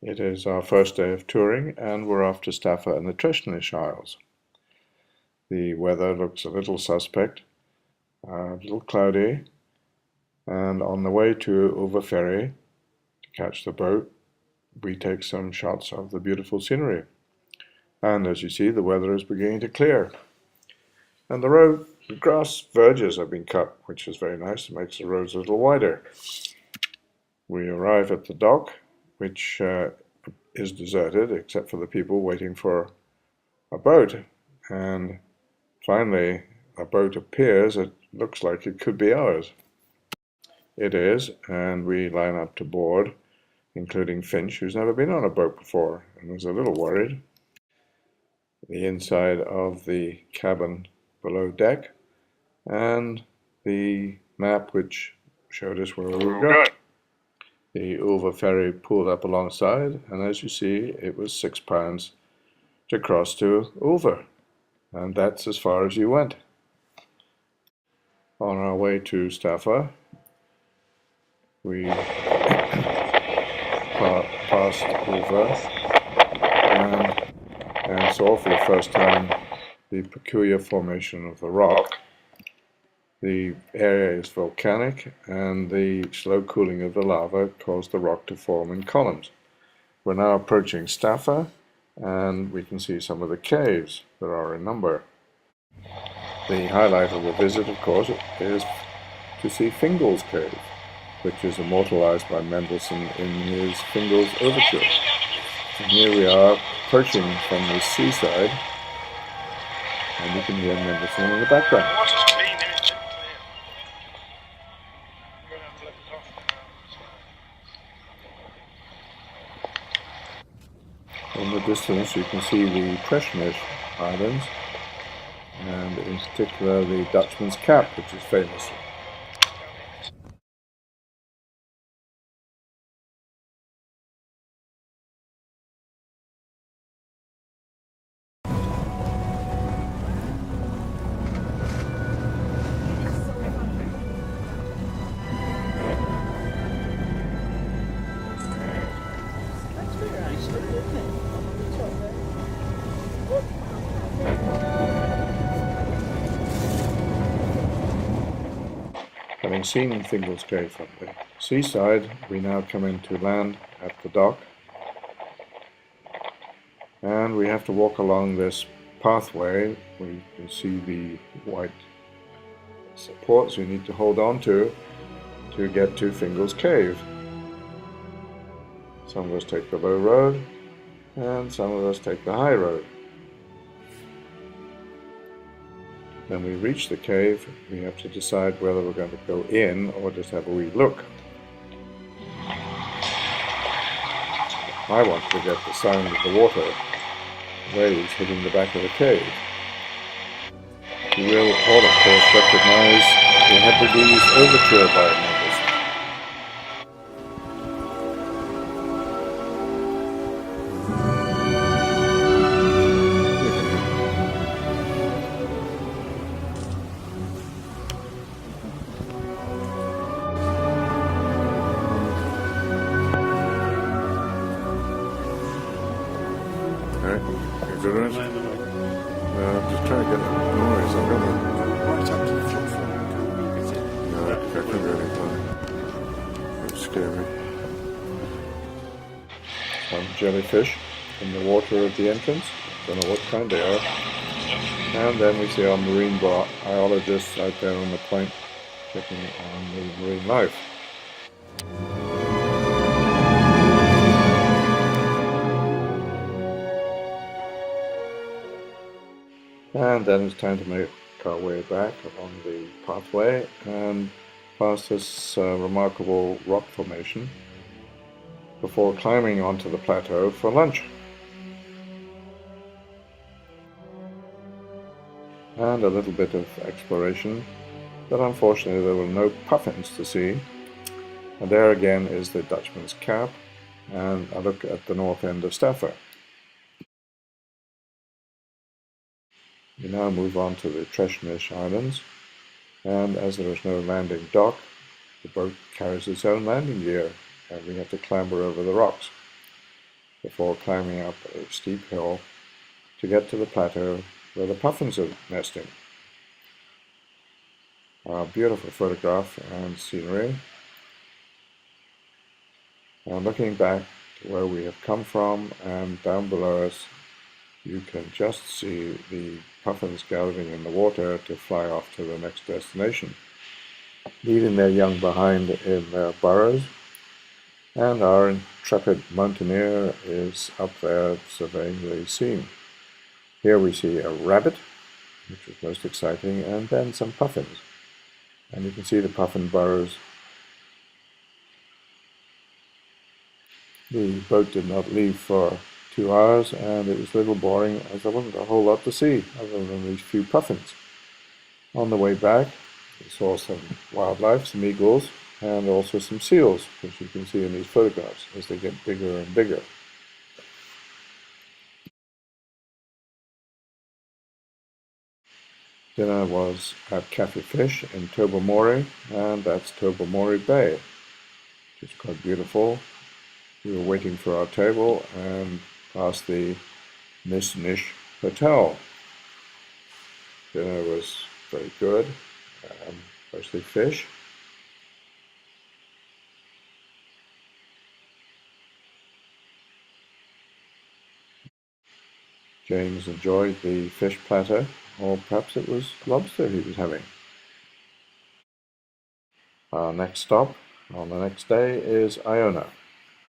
It is our first day of touring and we're off to Staffa and the Treshnish Isles. The weather looks a little suspect, a little cloudy, and on the way to Over Ferry to catch the boat, we take some shots of the beautiful scenery. And as you see, the weather is beginning to clear. And the grass verges have been cut, which is very nice. It makes the roads a little wider. We arrive at the dock, which is deserted except for the people waiting for a boat. And finally, a boat appears. It looks like it could be ours. It is, and we line up to board, including Finch, who's never been on a boat before and was a little worried. The inside of the cabin below deck, and the map which showed us where we were going. The Ulva ferry pulled up alongside, and as you see, it was £6 to cross to Ulva, and that's as far as you went. On our way to Staffa, we passed Ulva and saw for the first time the peculiar formation of the rock. The area is volcanic, and the slow cooling of the lava caused the rock to form in columns. We're now approaching Staffa, and we can see some of the caves. There are a number. The highlight of the visit, of course, is to see Fingal's Cave, which is immortalized by Mendelssohn in his Fingal's Overture. And here we are approaching from the seaside, and you can hear Mendelssohn in the background. In the distance you can see the Treshnish Islands, and in particular the Dutchman's Cap, which is famous. Having seen Fingal's Cave from the seaside, we now come into land at the dock, and we have to walk along this pathway. We can see the white supports we need to hold on to get to Fingal's Cave. Some of us take the low road, and some of us take the high road. When we reach the cave, we have to decide whether we're going to go in or just have a wee look. I want to get the sound of the water waves hitting the back of the cave. You will all, of course, recognize the Hebrides Overture by Mendelssohn. You're doing it? No, I'm just trying to get a noise. I'm gonna right up to the floor. No, I can't do anything. It's scary. Some jellyfish in the water at the entrance. Don't know what kind they are. And then we see our marine biologists out there on the point checking on the marine life. And then it's time to make our way back along the pathway and past this remarkable rock formation before climbing onto the plateau for lunch. And a little bit of exploration, but unfortunately there were no puffins to see. And there again is the Dutchman's Cap, and a look at the north end of Staffa. We now move on to the Treshnish Islands, and as there is no landing dock, the boat carries its own landing gear, and we have to clamber over the rocks. before climbing up a steep hill to get to the plateau where the puffins are nesting. A beautiful photograph and scenery. And looking back to where we have come from and down below us, you can just see the puffins gathering in the water to fly off to the next destination, leaving their young behind in their burrows. And our intrepid mountaineer is up there surveying the scene. Here we see a rabbit, which is most exciting, and then some puffins. And you can see the puffin burrows. The boat did not leave for 2 hours, and it was a little boring as there wasn't a whole lot to see other than these few puffins. On the way back, we saw some wildlife, some eagles, and also some seals, which you can see in these photographs as they get bigger and bigger. Dinner was at Cafe Fish in Tobermory, and that's Tobermory Bay, which is quite beautiful. We were waiting for our table and passed the Treshnish Hotel. Dinner was very good, mostly fish. James enjoyed the fish platter, or perhaps it was lobster he was having. Our next stop on the next day is Iona.